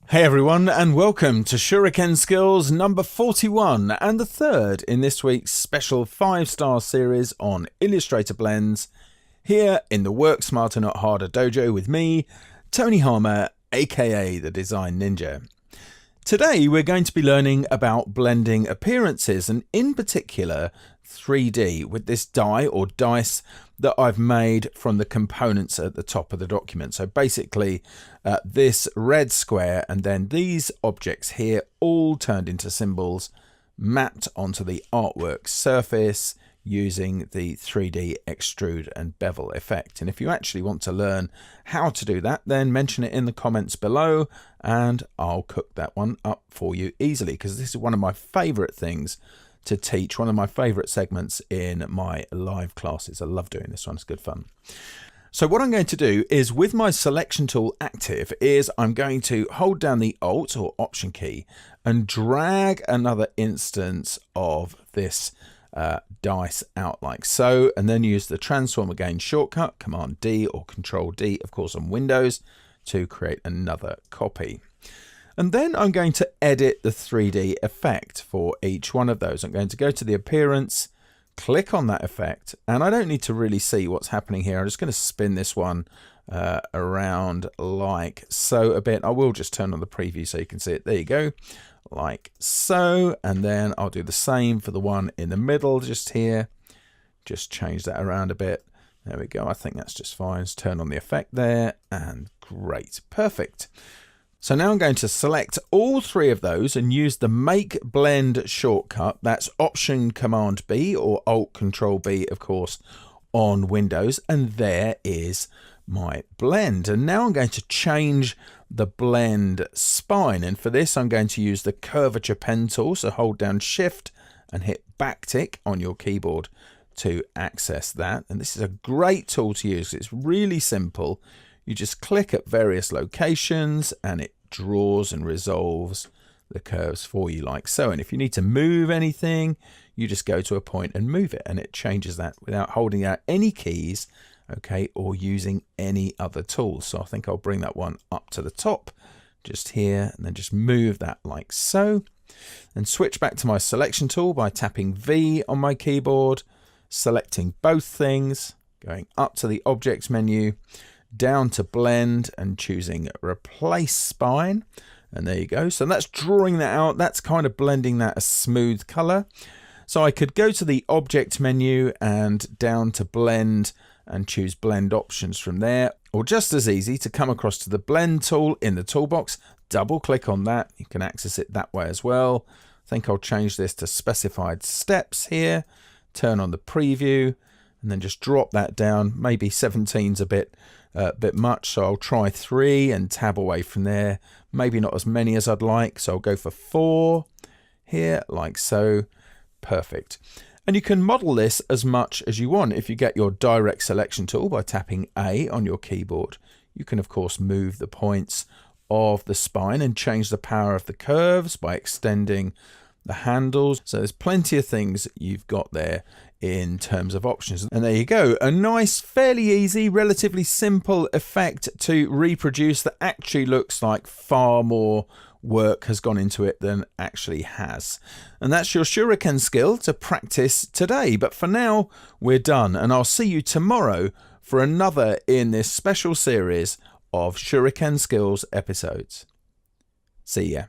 Hey everyone, and welcome to Shuriken Skills number 41 and the third in this week's special 5-star series on Illustrator Blends here in the Work Smarter Not Harder dojo with me, Tony Harmer, aka the Design Ninja. Today we're going to be learning about blending appearances and in particular 3D with this die or dice that I've made from the components at the top of the document. So basically this red square and then these objects here all turned into symbols mapped onto the artwork surface using the 3D extrude and bevel effect. And if you actually want to learn how to do that, then mention it in the comments below and I'll cook that one up for you easily, because this is one of my favorite things to teach, one of my favorite segments in my live classes. I love doing this one, it's good fun. So what I'm going to do is, with my selection tool active, is I'm going to hold down the Alt or Option key and drag another instance of this dice out like so, and then use the Transform Again shortcut, Command D or Control D, of course on Windows, to create another copy. And then I'm going to edit the 3D effect for each one of those. I'm going to go to the appearance, click on that effect, and I don't need to really see what's happening here. I'm just going to spin this one around like so a bit. I will just turn on the preview so you can see it. There you go, like so. And then I'll do the same for the one in the middle just here. Just change that around a bit. There we go. I think that's just fine. Just turn on the effect there and great. Perfect. So now I'm going to select all three of those and use the Make Blend shortcut. That's Option Command B or Alt Control B, of course, on Windows. And there is my blend. And now I'm going to change the blend spine. And for this, I'm going to use the Curvature Pen Tool. So hold down Shift and hit backtick on your keyboard to access that. And this is a great tool to use. It's really simple. You just click at various locations and it draws and resolves the curves for you like so. And if you need to move anything, you just go to a point and move it and it changes that without holding out any keys, okay, or using any other tools. So I think I'll bring that one up to the top just here and then just move that like so, and switch back to my selection tool by tapping V on my keyboard, selecting both things, going up to the Objects menu, down to Blend and choosing Replace Spine, and there you go. So that's drawing that out. That's kind of blending that a smooth color. So I could go to the Object menu and down to Blend and choose Blend Options from there, or just as easy to come across to the Blend tool in the toolbox, double click on that. You can access it that way as well. I think I'll change this to Specified Steps here, turn on the preview, and then just drop that down. Maybe 17's a bit much, so I'll try 3 and tab away from there. Maybe not as many as I'd like, so I'll go for 4 here, like so. Perfect. And you can model this as much as you want. If you get your direct selection tool by tapping A on your keyboard, you can of course move the points of the spine and change the power of the curves by extending the handles. So there's plenty of things you've got there in terms of options. And there you go, a nice, fairly easy, relatively simple effect to reproduce that actually looks like far more work has gone into it than actually has. And that's your Shuriken skill to practice today. But for now, we're done, and I'll see you tomorrow for another in this special series of Shuriken Skills episodes. See ya.